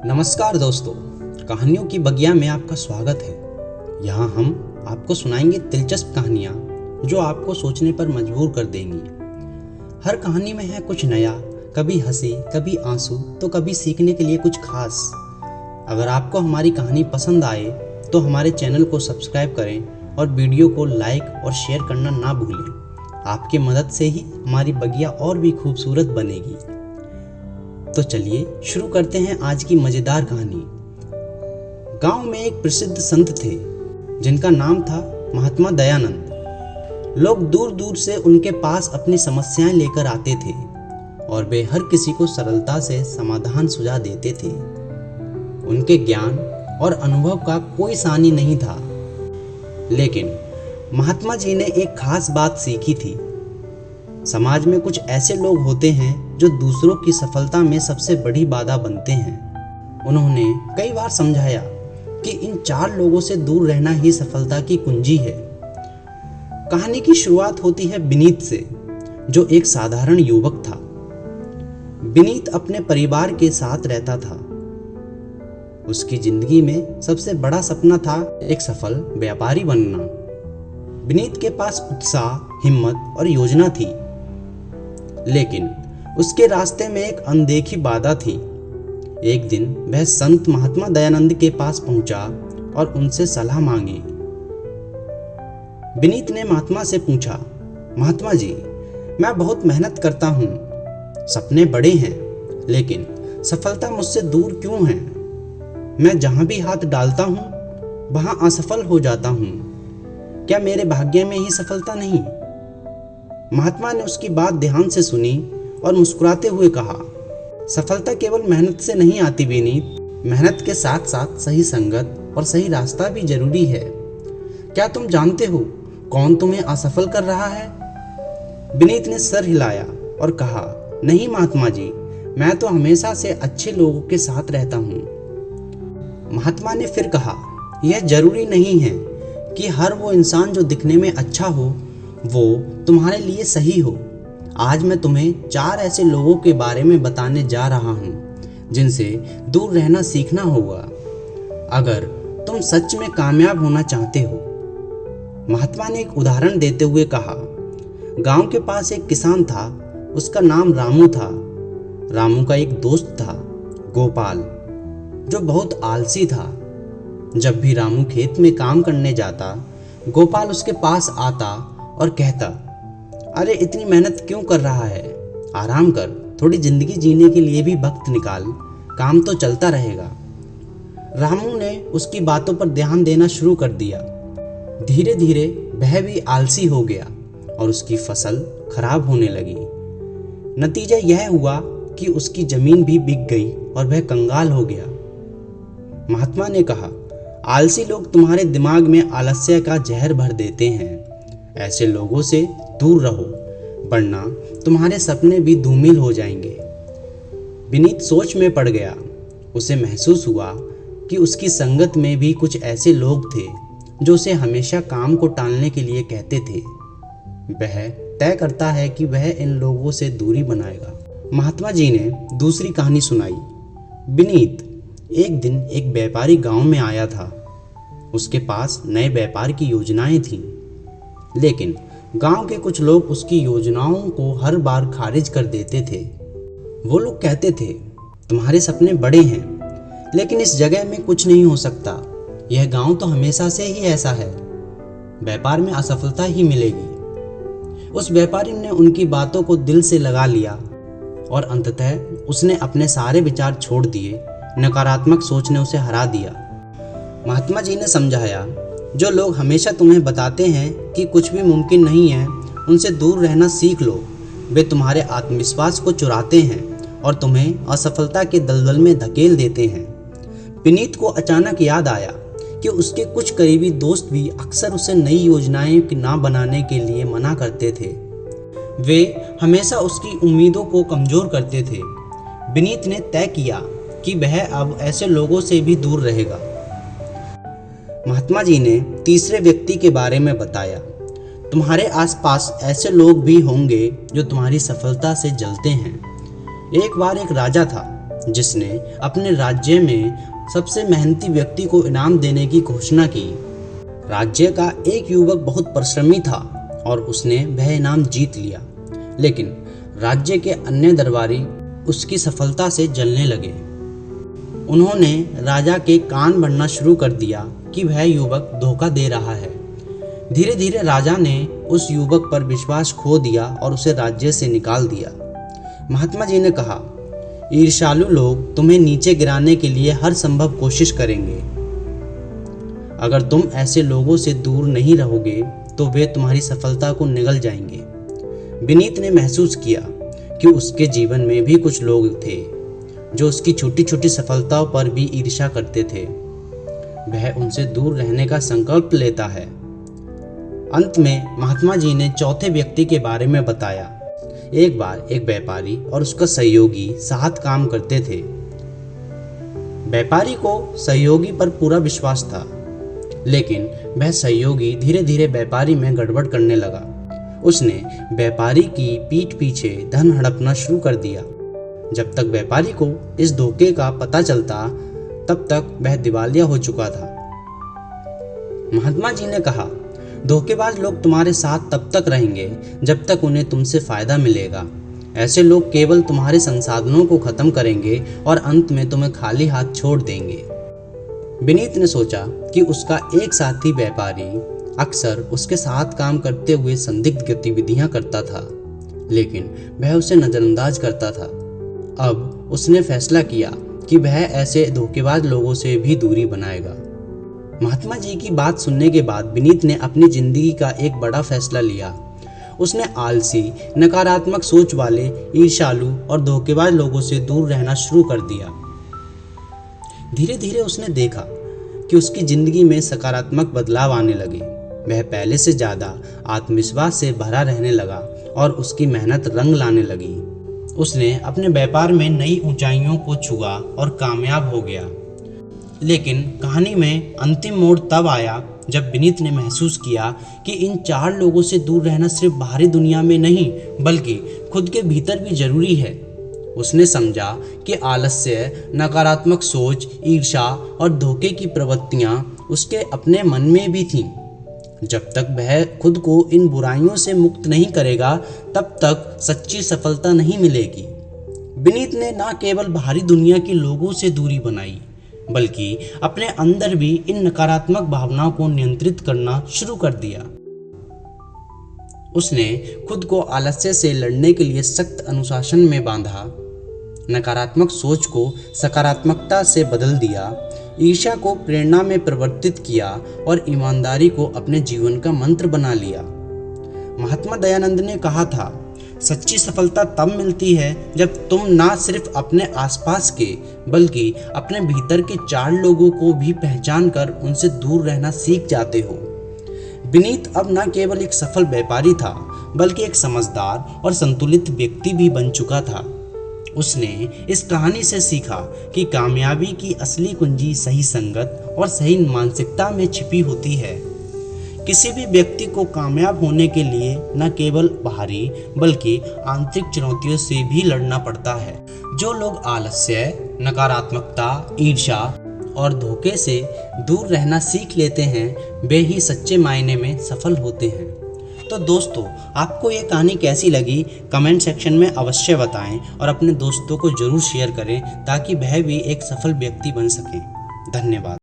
नमस्कार दोस्तों, कहानियों की बगिया में आपका स्वागत है। यहाँ हम आपको सुनाएंगे दिलचस्प कहानियाँ जो आपको सोचने पर मजबूर कर देंगी। हर कहानी में है कुछ नया, कभी हंसी, कभी आंसू, तो कभी सीखने के लिए कुछ खास। अगर आपको हमारी कहानी पसंद आए तो हमारे चैनल को सब्सक्राइब करें और वीडियो को लाइक और शेयर करना ना भूलें। आपकी मदद से ही हमारी बगिया और भी खूबसूरत बनेगी। तो चलिए शुरू करते हैं आज की मजेदार कहानी। गांव में एक प्रसिद्ध संत थे जिनका नाम था महात्मा दयानंद। लोग दूर दूर से उनके पास अपनी समस्याएं लेकर आते थे और वे हर किसी को सरलता से समाधान सुझा देते थे। उनके ज्ञान और अनुभव का कोई सानी नहीं था, लेकिन महात्मा जी ने एक खास बात सीखी थी। समाज में कुछ ऐसे लोग होते हैं जो दूसरों की सफलता में सबसे बड़ी बाधा बनते हैं। उन्होंने कई बार समझाया कि इन 4 लोगों से दूर रहना ही सफलता की कुंजी है। कहानी की शुरुआत होती है विनीत से, जो एक साधारण युवक था। विनीत अपने परिवार के साथ रहता था। उसकी जिंदगी में सबसे बड़ा सपना था एक सफल व्यापारी बनना। विनीत के पास उत्साह, हिम्मत और योजना थी, लेकिन उसके रास्ते में एक अनदेखी बाधा थी। एक दिन वह संत महात्मा दयानंद के पास पहुंचा और उनसे सलाह मांगी। विनीत ने महात्मा से पूछा, महात्मा जी, मैं बहुत मेहनत करता हूँ, सपने बड़े हैं, लेकिन सफलता मुझसे दूर क्यों है? मैं जहाँ भी हाथ डालता हूँ वहाँ असफल हो जाता हूँ। क्या मेरे भाग्य में ही सफलता नहीं? महात्मा ने उसकी बात ध्यान से सुनी और मुस्कुराते हुए कहा, सफलता केवल मेहनत से नहीं आती विनीत, मेहनत के साथ साथ सही संगत और सही रास्ता भी जरूरी है। क्या तुम जानते हो कौन तुम्हें असफल कर रहा है? विनीत ने सर हिलाया और कहा, नहीं महात्मा जी, मैं तो हमेशा से अच्छे लोगों के साथ रहता हूँ। महात्मा ने फिर कहा, यह जरूरी नहीं है कि हर वो इंसान जो दिखने में अच्छा हो वो तुम्हारे लिए सही हो। आज मैं तुम्हें 4 ऐसे लोगों के बारे में बताने जा रहा हूँ जिनसे दूर रहना सीखना होगा अगर तुम सच में कामयाब होना चाहते हो। महात्मा ने एक उदाहरण देते हुए कहा, गांव के पास एक किसान था, उसका नाम रामू था। रामू का एक दोस्त था गोपाल, जो बहुत आलसी था। जब भी रामू खेत में काम करने जाता, गोपाल उसके पास आता और कहता, अरे इतनी मेहनत क्यों कर रहा है, आराम कर, थोड़ी जिंदगी जीने के लिए भी वक्त निकाल, काम तो चलता रहेगा। रामू ने उसकी बातों पर ध्यान देना शुरू कर दिया। धीरे धीरे वह भी आलसी हो गया और उसकी फसल खराब होने लगी। नतीजा यह हुआ कि उसकी जमीन भी बिक गई और वह कंगाल हो गया। महात्मा ने कहा, आलसी लोग तुम्हारे दिमाग में आलस्य का जहर भर देते हैं। ऐसे लोगों से दूर रहो, वरना तुम्हारे सपने भी धूमिल हो जाएंगे। विनीत सोच में पड़ गया। उसे महसूस हुआ कि उसकी संगत में भी कुछ ऐसे लोग थे जो उसे हमेशा काम को टालने के लिए कहते थे। वह तय करता है कि वह इन लोगों से दूरी बनाएगा। महात्मा जी ने दूसरी कहानी सुनाई। विनीत, एक दिन एक व्यापारी गांव में आया था। उसके पास नए व्यापार की योजनाएं थीं, लेकिन गांव के कुछ लोग उसकी योजनाओं को हर बार खारिज कर देते थे। वो लोग कहते थे, तुम्हारे सपने बड़े हैं, लेकिन इस जगह में कुछ नहीं हो सकता। यह गांव तो हमेशा से ही ऐसा है, व्यापार में असफलता ही मिलेगी। उस व्यापारी ने उनकी बातों को दिल से लगा लिया और अंततः उसने अपने सारे विचार छोड़ दिए। नकारात्मक सोच ने उसे हरा दिया। महात्मा जी ने समझाया, जो लोग हमेशा तुम्हें बताते हैं कि कुछ भी मुमकिन नहीं है, उनसे दूर रहना सीख लो। वे तुम्हारे आत्मविश्वास को चुराते हैं और तुम्हें असफलता के दलदल में धकेल देते हैं। विनीत को अचानक याद आया कि उसके कुछ करीबी दोस्त भी अक्सर उसे नई योजनाएं ना बनाने के लिए मना करते थे। वे हमेशा उसकी उम्मीदों को कमजोर करते थे। विनीत ने तय किया कि वह अब ऐसे लोगों से भी दूर रहेगा। महात्मा जी ने तीसरे व्यक्ति के बारे में बताया, तुम्हारे आसपास ऐसे लोग भी होंगे जो तुम्हारी सफलता से जलते हैं। एक बार एक राजा था जिसने अपने राज्य में सबसे मेहनती व्यक्ति को इनाम देने की घोषणा की। राज्य का एक युवक बहुत परिश्रमी था और उसने वह इनाम जीत लिया, लेकिन राज्य के अन्य दरबारी उसकी सफलता से जलने लगे। उन्होंने राजा के कान भरना शुरू कर दिया कि वह युवक धोखा दे रहा है। धीरे धीरे राजा ने उस युवक पर विश्वास खो दिया और उसे राज्य से निकाल दिया। महात्मा जी ने कहा, ईर्ष्यालु लोग तुम्हें नीचे गिराने के लिए हर संभव कोशिश करेंगे। अगर तुम ऐसे लोगों से दूर नहीं रहोगे तो वे तुम्हारी सफलता को निगल जाएंगे। विनीत ने महसूस किया कि उसके जीवन में भी कुछ लोग थे जो उसकी छोटी छोटी सफलताओं पर भी ईर्ष्या करते थे। वह उनसे दूर रहने का संकल्प लेता है। अंत में महात्मा जी ने चौथे व्यक्ति के बारे में बताया। एक बार एक व्यापारी और उसका सहयोगी साथ काम करते थे। व्यापारी को सहयोगी पर पूरा विश्वास था, लेकिन वह सहयोगी धीरे धीरे व्यापारी में गड़बड़ करने लगा। उसने व्यापारी की पीठ पीछे धन हड़पना शुरू कर दिया। जब तक व्यापारी को इस धोखे का पता चलता, तब तक वह दिवालिया हो चुका था। महात्मा जी ने कहा, धोखेबाज लोग तुम्हारे साथ तब तक रहेंगे जब तक उन्हें तुमसे फायदा मिलेगा। ऐसे लोग केवल तुम्हारे संसाधनों को खत्म करेंगे और अंत में तुम्हें खाली हाथ छोड़ देंगे। विनीत ने सोचा कि उसका एक साथी व्यापारी अक्सर उसके साथ काम करते हुए संदिग्ध गतिविधियां करता था, लेकिन वह उसे नजरअंदाज करता था। अब उसने फैसला किया कि वह ऐसे धोखेबाज लोगों से भी दूरी बनाएगा। महात्मा जी की बात सुनने के बाद विनीत ने अपनी जिंदगी का एक बड़ा फैसला लिया। उसने आलसी, नकारात्मक सोच वाले, ईर्ष्यालु और धोखेबाज लोगों से दूर रहना शुरू कर दिया। धीरे धीरे उसने देखा कि उसकी जिंदगी में सकारात्मक बदलाव आने लगे। वह पहले से ज़्यादा आत्मविश्वास से भरा रहने लगा और उसकी मेहनत रंग लाने लगी। उसने अपने व्यापार में नई ऊंचाइयों को छुआ और कामयाब हो गया। लेकिन कहानी में अंतिम मोड़ तब आया जब विनीत ने महसूस किया कि इन 4 लोगों से दूर रहना सिर्फ बाहरी दुनिया में नहीं बल्कि खुद के भीतर भी जरूरी है। उसने समझा कि आलस्य, नकारात्मक सोच, ईर्ष्या और धोखे की प्रवृत्तियां उसके अपने मन में भी थीं। जब तक वह खुद को इन बुराइयों से मुक्त नहीं करेगा, तब तक सच्ची सफलता नहीं मिलेगी। विनीत ने न केवल बाहरी दुनिया के लोगों से दूरी बनाई, बल्कि अपने अंदर भी इन नकारात्मक भावनाओं को नियंत्रित करना शुरू कर दिया। उसने खुद को आलस्य से लड़ने के लिए सख्त अनुशासन में बांधा, नकारात्मक सोच को सकारात्मकता से बदल दिया, ईर्ष्या को प्रेरणा में परिवर्तित किया और ईमानदारी को अपने जीवन का मंत्र बना लिया। महात्मा दयानंद ने कहा था, सच्ची सफलता तब मिलती है जब तुम ना सिर्फ अपने आसपास के बल्कि अपने भीतर के 4 लोगों को भी पहचान कर उनसे दूर रहना सीख जाते हो। विनीत अब न केवल एक सफल व्यापारी था बल्कि एक समझदार और संतुलित व्यक्ति भी बन चुका था। उसने इस कहानी से सीखा कि कामयाबी की असली कुंजी सही संगत और सही मानसिकता में छिपी होती है। किसी भी व्यक्ति को कामयाब होने के लिए न केवल बाहरी बल्कि आंतरिक चुनौतियों से भी लड़ना पड़ता है। जो लोग आलस्य, नकारात्मकता, ईर्ष्या और धोखे से दूर रहना सीख लेते हैं, वे ही सच्चे मायने में सफल होते हैं। तो दोस्तों, आपको ये कहानी कैसी लगी कमेंट सेक्शन में अवश्य बताएं और अपने दोस्तों को ज़रूर शेयर करें ताकि वह भी एक सफल व्यक्ति बन सकें। धन्यवाद।